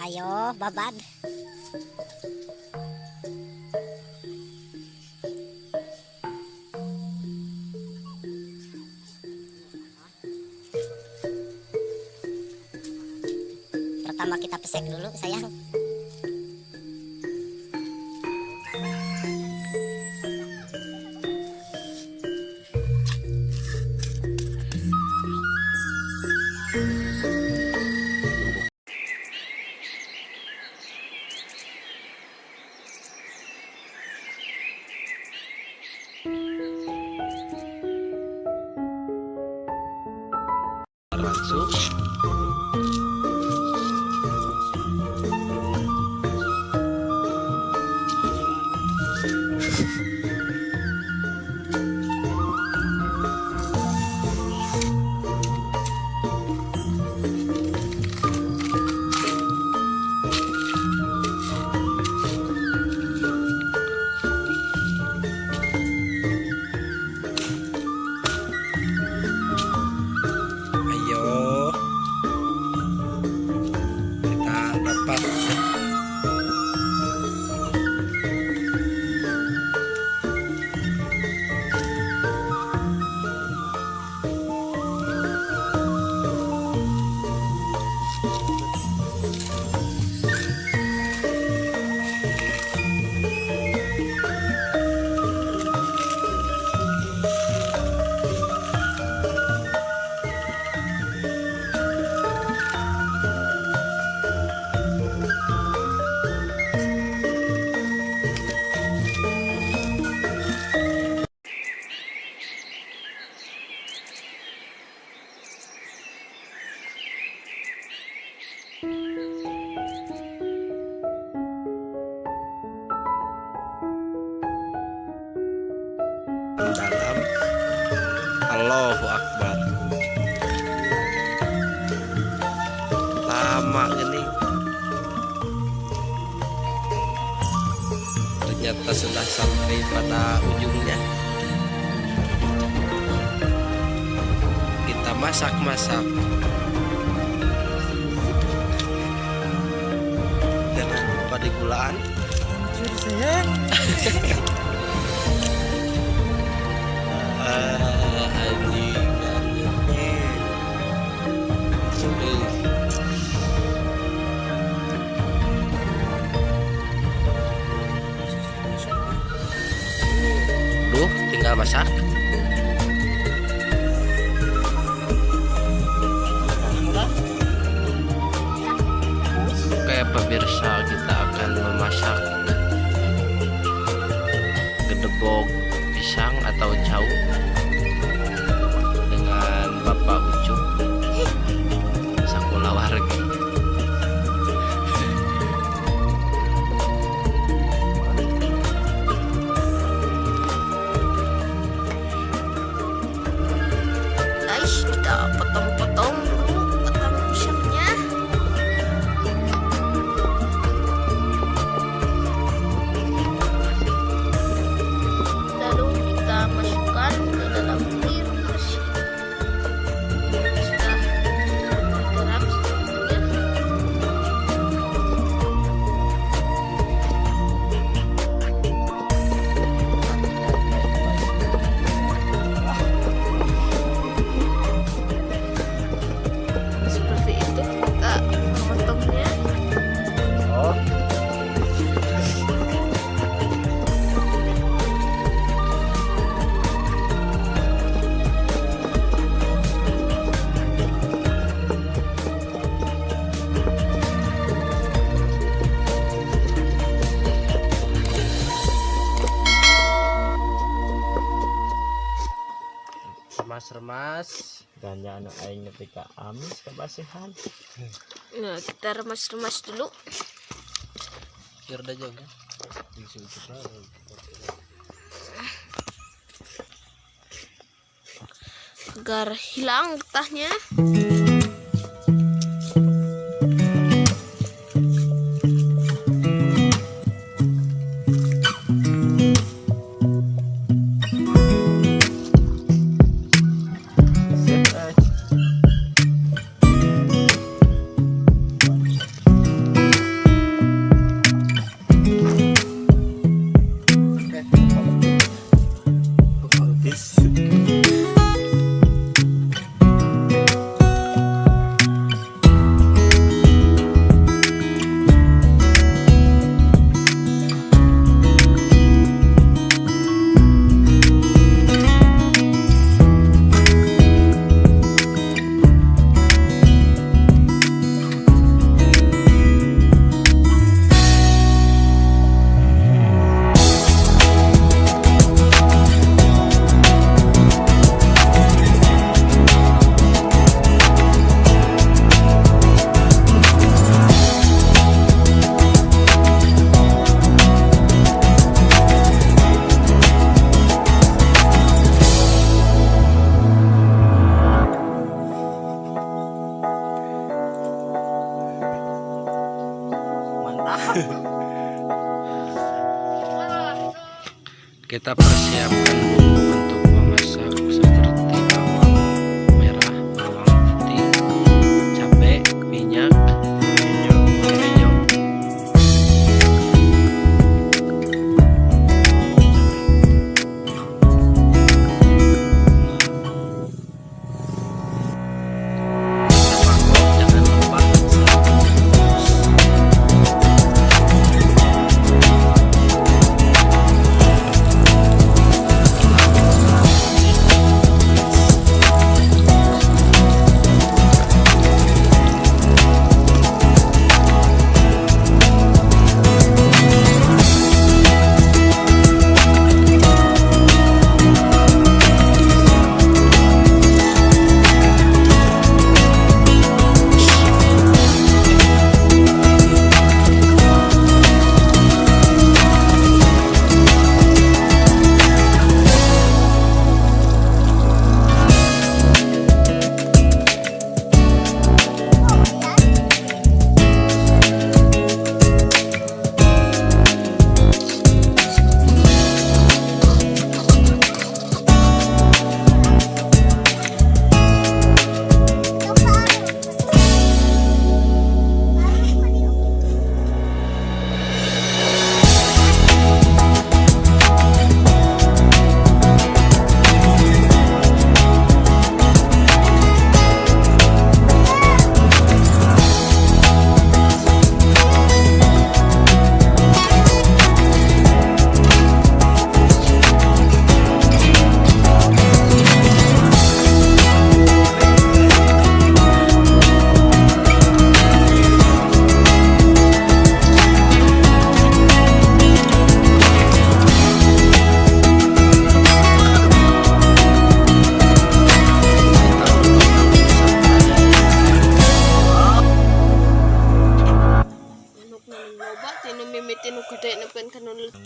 Ayo, babad. Pertama kita pesek dulu, sayang. Langsung dalam. Allahu Akbar. Lama gini. Ternyata sudah sampai pada ujungnya. Kita masak-masak jangan lupa digulaan. Sayang. Tinggal masak. Oke pemirsa, kita akan memasak gedebok pisang atau jauh dengan Bapak Ucup sakula warga. Kita potong-potong dulu batang pisangnya. Lalu kita masukkan ke dalam air bersih. Sudah garam secukupnya. Seperti itu kita memotongnya. Remas-remas dan jangan aing ketika amis kebasihan. Nah, kita remas-remas dulu. Kira dah jaga. Agar hilang getahnya. Kita persiapkan bumbu untuk memasak seperti bawang merah, bawang putih, cabai, minyak,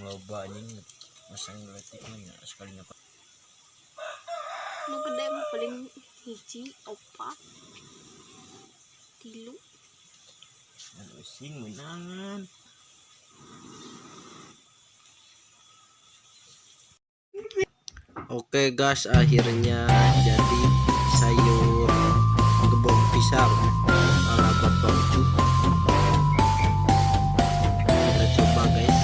loba anjing masang letik mana sekali ngapa Nu gede mah paling hiji, opat, tilu. sing menangan. Oke guys, akhirnya jadi sayur gebong pisang ala Batang. Kita coba guys.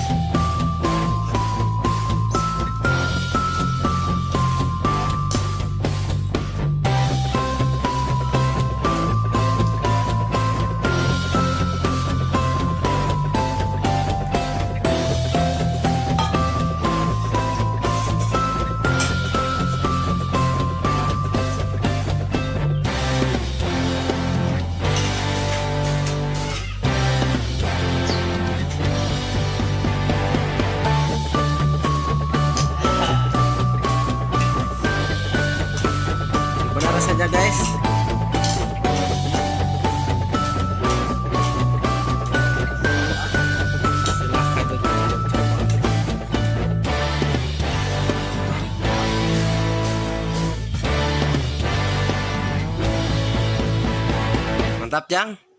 Benar saja guys. Silahkan coba. Mantap Jang.